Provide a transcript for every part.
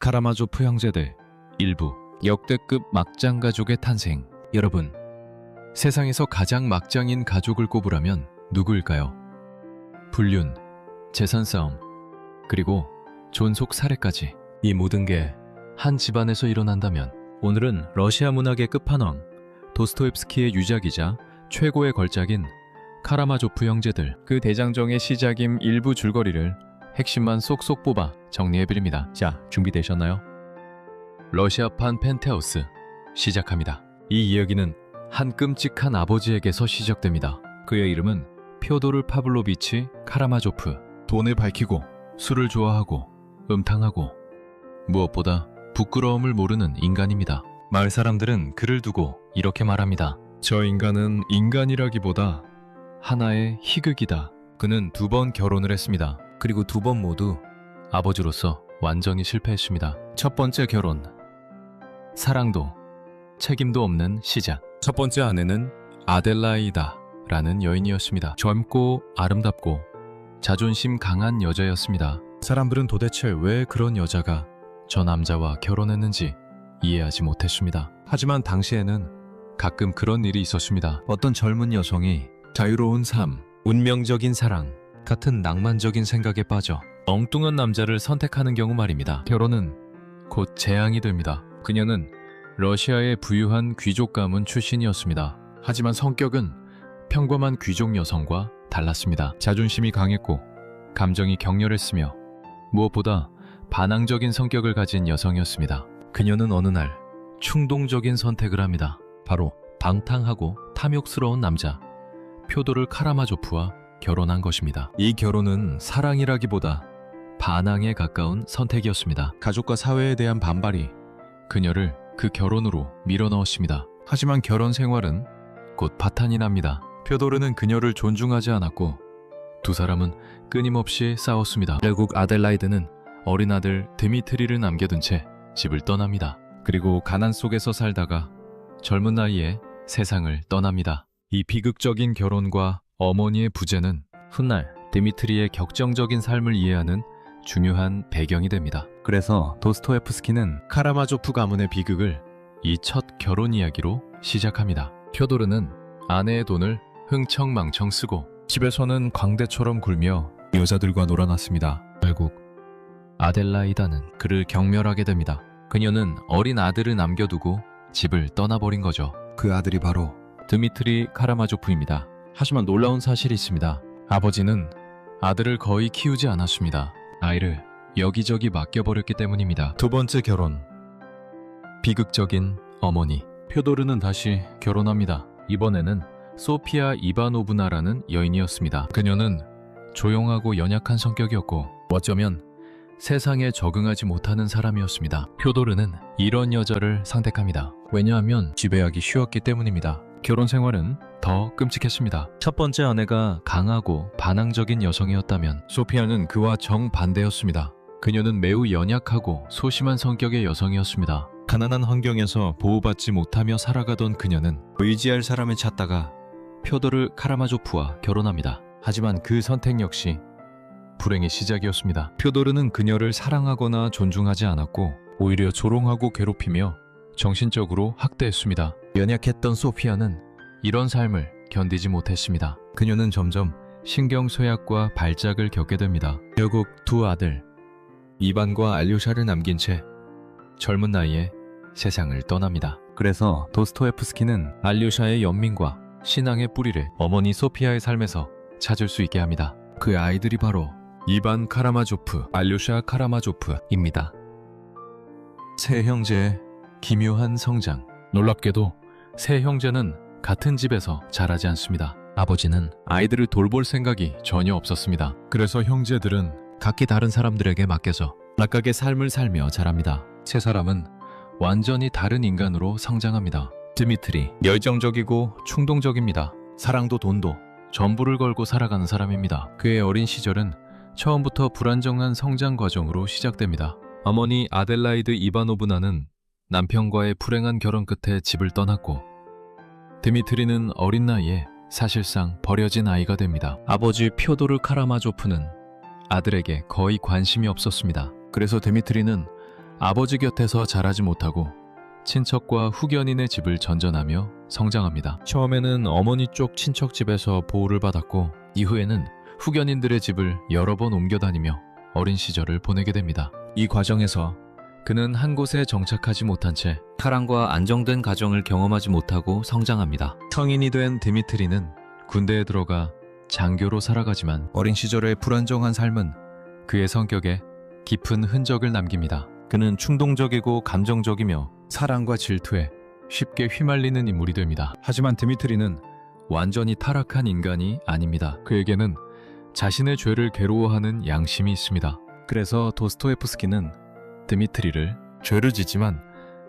카라마조프 형제들 일부 역대급 막장 가족의 탄생. 여러분, 세상에서 가장 막장인 가족을 꼽으라면 누구일까요? 불륜, 재산 싸움, 그리고 존속 살해까지 이 모든 게 한 집안에서 일어난다면 오늘은 러시아 문학의 끝판왕 도스토옙스키의 유작이자 최고의 걸작인 카라마조프 형제들, 그 대장정의 시작임 일부 줄거리를 핵심만 쏙쏙 뽑아 정리해드립니다. 자, 준비되셨나요? 러시아판 펜트하우스 시작합니다. 이 이야기는 한 끔찍한 아버지에게서 시작됩니다. 그의 이름은 퓨도르 파블로비치 카라마조프. 돈을 밝히고 술을 좋아하고 음탕하고 무엇보다 부끄러움을 모르는 인간입니다. 마을 사람들은 그를 두고 이렇게 말합니다. 저 인간은 인간이라기보다 하나의 희극이다. 그는 2번 결혼을 했습니다. 그리고 2번 모두 아버지로서 완전히 실패했습니다. 첫 번째 결혼, 사랑도 책임도 없는 시작. 첫 번째 아내는 아델라이다라는 여인이었습니다. 젊고 아름답고 자존심 강한 여자였습니다. 사람들은 도대체 왜 그런 여자가 저 남자와 결혼했는지 이해하지 못했습니다. 하지만 당시에는 가끔 그런 일이 있었습니다. 어떤 젊은 여성이 자유로운 삶, 운명적인 사랑 같은 낭만적인 생각에 빠져 엉뚱한 남자를 선택하는 경우 말입니다. 결혼은 곧 재앙이 됩니다. 그녀는 러시아의 부유한 귀족 가문 출신이었습니다. 하지만 성격은 평범한 귀족 여성과 달랐습니다. 자존심이 강했고 감정이 격렬했으며 무엇보다 반항적인 성격을 가진 여성이었습니다. 그녀는 어느 날 충동적인 선택을 합니다. 바로 방탕하고 탐욕스러운 남자 퓨도르 카라마조프와 결혼한 것입니다. 이 결혼은 사랑이라기보다 반항에 가까운 선택이었습니다. 가족과 사회에 대한 반발이 그녀를 그 결혼으로 밀어넣었습니다. 하지만 결혼 생활은 곧 파탄이 납니다. 퓨도르는 그녀를 존중하지 않았고 두 사람은 끊임없이 싸웠습니다. 결국 아델라이드는 어린 아들 드미트리를 남겨둔 채 집을 떠납니다. 그리고 가난 속에서 살다가 젊은 나이에 세상을 떠납니다. 이 비극적인 결혼과 어머니의 부재는 훗날 드미트리의 격정적인 삶을 이해하는 중요한 배경이 됩니다. 그래서 도스토옙스키는 카라마조프 가문의 비극을 이 첫 결혼 이야기로 시작합니다. 퓨도르는 아내의 돈을 흥청망청 쓰고 집에서는 광대처럼 굴며 여자들과 놀아났습니다. 결국 아델라이다는 그를 경멸하게 됩니다. 그녀는 어린 아들을 남겨두고 집을 떠나버린 거죠. 그 아들이 바로 드미트리 카라마조프입니다. 하지만 놀라운 사실이 있습니다. 아버지는 아들을 거의 키우지 않았습니다. 아이를 여기저기 맡겨버렸기 때문입니다. 두 번째 결혼. 비극적인 어머니. 퓨도르는 다시 결혼합니다. 이번에는 소피아 이바노브나라는 여인이었습니다. 그녀는 조용하고 연약한 성격이었고 어쩌면 세상에 적응하지 못하는 사람이었습니다. 퓨도르는 이런 여자를 선택합니다. 왜냐하면 지배하기 쉬웠기 때문입니다. 결혼 생활은 더 끔찍했습니다. 첫 번째 아내가 강하고 반항적인 여성이었다면 소피아는 그와 정반대였습니다. 그녀는 매우 연약하고 소심한 성격의 여성이었습니다. 가난한 환경에서 보호받지 못하며 살아가던 그녀는 의지할 사람을 찾다가 퓨도르 카라마조프와 결혼합니다. 하지만 그 선택 역시 불행의 시작이었습니다. 퓨도르는 그녀를 사랑하거나 존중하지 않았고 오히려 조롱하고 괴롭히며 정신적으로 학대했습니다. 연약했던 소피아는 이런 삶을 견디지 못했습니다. 그녀는 점점 신경쇠약과 발작을 겪게 됩니다. 결국 두 아들 이반과 알료샤를 남긴 채 젊은 나이에 세상을 떠납니다. 그래서 도스토옙스키는 알료샤의 연민과 신앙의 뿌리를 어머니 소피아의 삶에서 찾을 수 있게 합니다. 그 아이들이 바로 이반 카라마조프, 알료샤 카라마조프입니다. 세 형제의 기묘한 성장. 놀랍게도 세 형제는 같은 집에서 자라지 않습니다. 아버지는 아이들을 돌볼 생각이 전혀 없었습니다. 그래서 형제들은 각기 다른 사람들에게 맡겨서 각각의 삶을 살며 자랍니다. 세 사람은 완전히 다른 인간으로 성장합니다. 드미트리, 열정적이고 충동적입니다. 사랑도 돈도 전부를 걸고 살아가는 사람입니다. 그의 어린 시절은 처음부터 불안정한 성장 과정으로 시작됩니다. 어머니 아델라이드 이바노브나는 남편과의 불행한 결혼 끝에 집을 떠났고 드미트리는 어린 나이에 사실상 버려진 아이가 됩니다. 아버지 퓨도르 카라마조프는 아들에게 거의 관심이 없었습니다. 그래서 드미트리는 아버지 곁에서 자라지 못하고 친척과 후견인의 집을 전전하며 성장합니다. 처음에는 어머니 쪽 친척 집에서 보호를 받았고 이후에는 후견인들의 집을 여러 번 옮겨 다니며 어린 시절을 보내게 됩니다. 이 과정에서 그는 한 곳에 정착하지 못한 채 사랑과 안정된 가정을 경험하지 못하고 성장합니다. 성인이 된 드미트리는 군대에 들어가 장교로 살아가지만 어린 시절의 불안정한 삶은 그의 성격에 깊은 흔적을 남깁니다. 그는 충동적이고 감정적이며 사랑과 질투에 쉽게 휘말리는 인물이 됩니다. 하지만 드미트리는 완전히 타락한 인간이 아닙니다. 그에게는 자신의 죄를 괴로워하는 양심이 있습니다. 그래서 도스토옙스키는 드미트리를 죄를 짓지만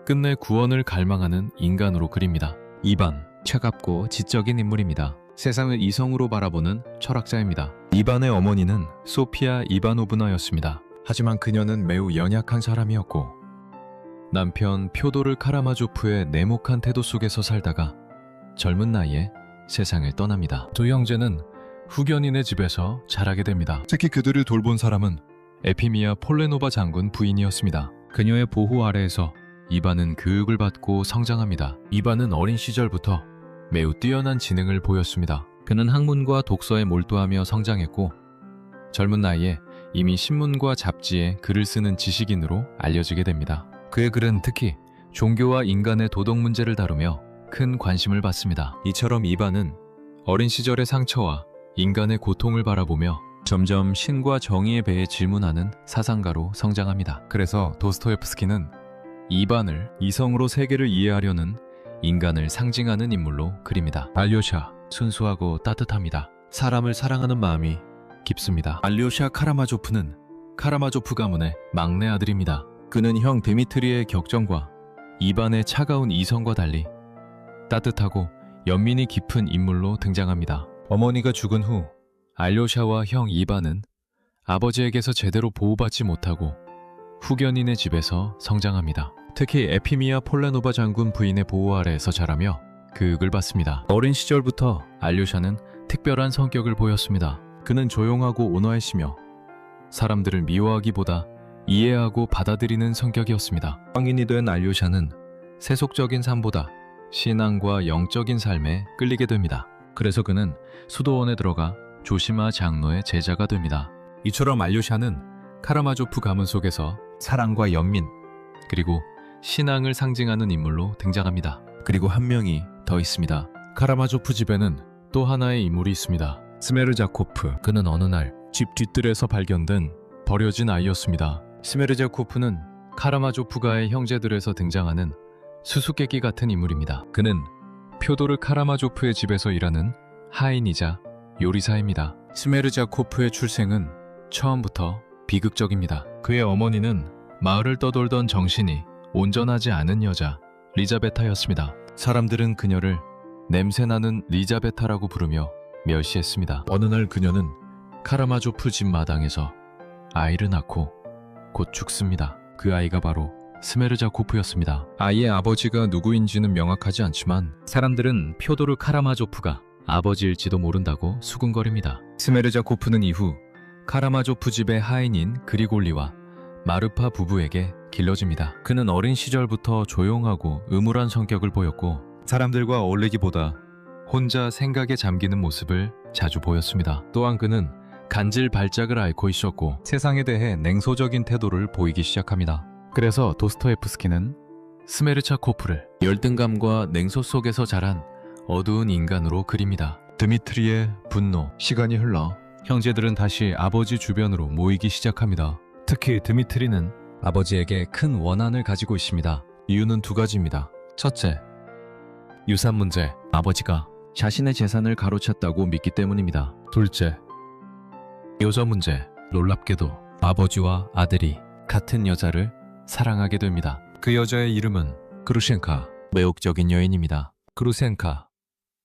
끝내 구원을 갈망하는 인간으로 그립니다. 이반, 차갑고 지적인 인물입니다. 세상을 이성으로 바라보는 철학자입니다. 이반의 어머니는 소피아 이바노브나였습니다. 하지만 그녀는 매우 연약한 사람이었고 남편 표도르 카라마조프의 냉혹한 태도 속에서 살다가 젊은 나이에 세상을 떠납니다. 두 형제는 후견인의 집에서 자라게 됩니다. 특히 그들을 돌본 사람은 에피미아 폴레노바 장군 부인이었습니다. 그녀의 보호 아래에서 이반은 교육을 받고 성장합니다. 이반은 어린 시절부터 매우 뛰어난 지능을 보였습니다. 그는 학문과 독서에 몰두하며 성장했고 젊은 나이에 이미 신문과 잡지에 글을 쓰는 지식인으로 알려지게 됩니다. 그의 글은 특히 종교와 인간의 도덕 문제를 다루며 큰 관심을 받습니다. 이처럼 이반은 어린 시절의 상처와 인간의 고통을 바라보며 점점 신과 정의에 대해 질문하는 사상가로 성장합니다. 그래서 도스토옙스키는 이반을 이성으로 세계를 이해하려는 인간을 상징하는 인물로 그립니다. 알료샤, 순수하고 따뜻합니다. 사람을 사랑하는 마음이 깊습니다. 알료샤 카라마조프는 카라마조프 가문의 막내 아들입니다. 그는 형 드미트리의 격정과 이반의 차가운 이성과 달리 따뜻하고 연민이 깊은 인물로 등장합니다. 어머니가 죽은 후 알료샤와 형 이반은 아버지에게서 제대로 보호받지 못하고 후견인의 집에서 성장합니다. 특히 에피미아 폴레노바 장군 부인의 보호 아래에서 자라며 교육을 받습니다. 어린 시절부터 알료샤는 특별한 성격을 보였습니다. 그는 조용하고 온화했으며 사람들을 미워하기보다 이해하고 받아들이는 성격이었습니다. 성인이 된 알료샤는 세속적인 삶보다 신앙과 영적인 삶에 끌리게 됩니다. 그래서 그는 수도원에 들어가 조시마 장로의 제자가 됩니다. 이처럼 알료샤는 카라마조프 가문 속에서 사랑과 연민 그리고 신앙을 상징하는 인물로 등장합니다. 그리고 한 명이 더 있습니다. 카라마조프 집에는 또 하나의 인물이 있습니다. 스메르자코프. 그는 어느 날 집 뒤뜰에서 발견된 버려진 아이였습니다. 스메르자코프는 카라마조프가의 형제들에서 등장하는 수수께끼 같은 인물입니다. 그는 표도르 카라마조프의 집에서 일하는 하인이자 요리사입니다. 스메르자코프의 출생은 처음부터 비극적입니다. 그의 어머니는 마을을 떠돌던 정신이 온전하지 않은 여자 리자베타였습니다. 사람들은 그녀를 냄새나는 리자베타라고 부르며 멸시했습니다. 어느 날 그녀는 카라마조프 집 마당에서 아이를 낳고 곧 죽습니다. 그 아이가 바로 스메르자코프였습니다. 아이의 아버지가 누구인지는 명확하지 않지만 사람들은 표도르 카라마조프가 아버지일지도 모른다고 수군거립니다. 스메르자코프는 이후 카라마조프 집의 하인인 그리골리와 마르파 부부에게 길러집니다. 그는 어린 시절부터 조용하고 음울한 성격을 보였고 사람들과 어울리기보다 혼자 생각에 잠기는 모습을 자주 보였습니다. 또한 그는 간질 발작을 앓고 있었고 세상에 대해 냉소적인 태도를 보이기 시작합니다. 그래서 도스토옙스키는 스메르자코프를 열등감과 냉소 속에서 자란 어두운 인간으로 그립니다. 드미트리의 분노. 시간이 흘러 형제들은 다시 아버지 주변으로 모이기 시작합니다. 특히 드미트리는 아버지에게 큰 원한을 가지고 있습니다. 이유는 두 가지입니다. 첫째, 유산 문제. 아버지가 자신의 재산을 가로챘다고 믿기 때문입니다. 둘째, 여자 문제. 놀랍게도 아버지와 아들이 같은 여자를 사랑하게 됩니다. 그 여자의 이름은 그루셴카. 매혹적인 여인입니다. 그루셴카,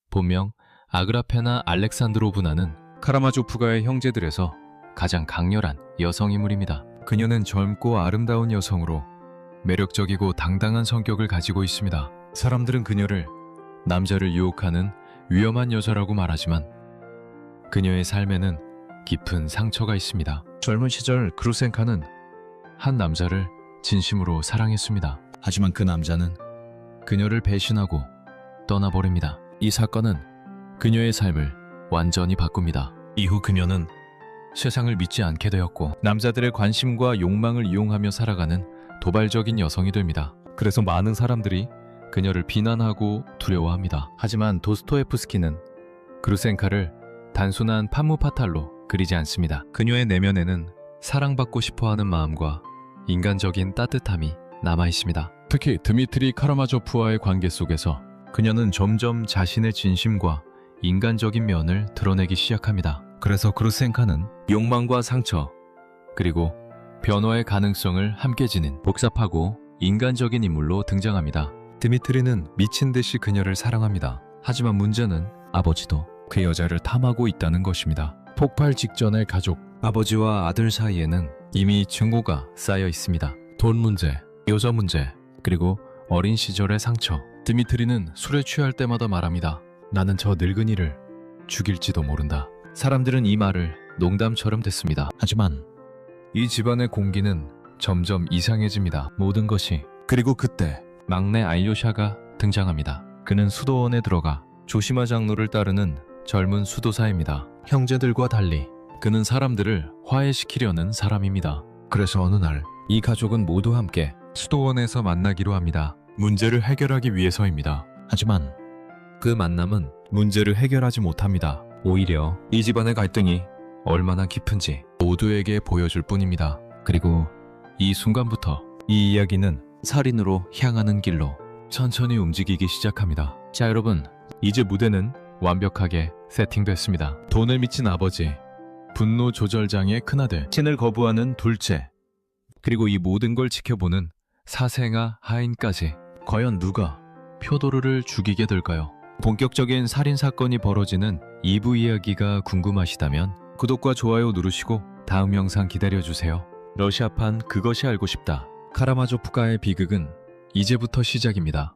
본명 아그라페나 알렉산드로브나는 카라마조프가의 형제들에서 가장 강렬한 여성인물입니다. 그녀는 젊고 아름다운 여성으로 매력적이고 당당한 성격을 가지고 있습니다. 사람들은 그녀를 남자를 유혹하는 위험한 여자라고 말하지만 그녀의 삶에는 깊은 상처가 있습니다. 젊은 시절 그루셴카는 한 남자를 진심으로 사랑했습니다. 하지만 그 남자는 그녀를 배신하고 떠나버립니다. 이 사건은 그녀의 삶을 완전히 바꿉니다. 이후 그녀는 세상을 믿지 않게 되었고 남자들의 관심과 욕망을 이용하며 살아가는 도발적인 여성이 됩니다. 그래서 많은 사람들이 그녀를 비난하고 두려워합니다. 하지만 도스토옙스키는 그루센카를 단순한 판무파탈로 그리지 않습니다. 그녀의 내면에는 사랑받고 싶어하는 마음과 인간적인 따뜻함이 남아있습니다. 특히 드미트리 카라마조프와의 관계 속에서 그녀는 점점 자신의 진심과 인간적인 면을 드러내기 시작합니다. 그래서 그루센카는 욕망과 상처, 그리고 변화의 가능성을 함께 지닌 복잡하고 인간적인 인물로 등장합니다. 드미트리는 미친 듯이 그녀를 사랑합니다. 하지만 문제는 아버지도 그 여자를 탐하고 있다는 것입니다. 폭발 직전의 가족, 아버지와 아들 사이에는 이미 증오가 쌓여 있습니다. 돈 문제, 여자 문제, 그리고 어린 시절의 상처. 드미트리는 술에 취할 때마다 말합니다. 나는 저 늙은이를 죽일지도 모른다. 사람들은 이 말을 농담처럼 듣습니다. 하지만 이 집안의 공기는 점점 이상해집니다. 모든 것이. 그리고 그때 막내 알료샤가 등장합니다. 그는 수도원에 들어가 조시마 장로를 따르는 젊은 수도사입니다. 형제들과 달리 그는 사람들을 화해시키려는 사람입니다. 그래서 어느 날 이 가족은 모두 함께 수도원에서 만나기로 합니다. 문제를 해결하기 위해서입니다. 하지만 그 만남은 문제를 해결하지 못합니다. 오히려 이 집안의 갈등이 얼마나 깊은지 모두에게 보여줄 뿐입니다. 그리고 이 순간부터 이 이야기는 살인으로 향하는 길로 천천히 움직이기 시작합니다. 자, 여러분, 이제 무대는 완벽하게 세팅됐습니다. 돈을 미친 아버지, 분노 조절장애 큰아들, 신을 거부하는 둘째, 그리고 이 모든 걸 지켜보는 사생아 하인까지. 과연 누가 표도르를 죽이게 될까요? 본격적인 살인사건이 벌어지는 2부 이야기가 궁금하시다면 구독과 좋아요 누르시고 다음 영상 기다려주세요. 러시아판 그것이 알고 싶다. 카라마조프가의 비극은 이제부터 시작입니다.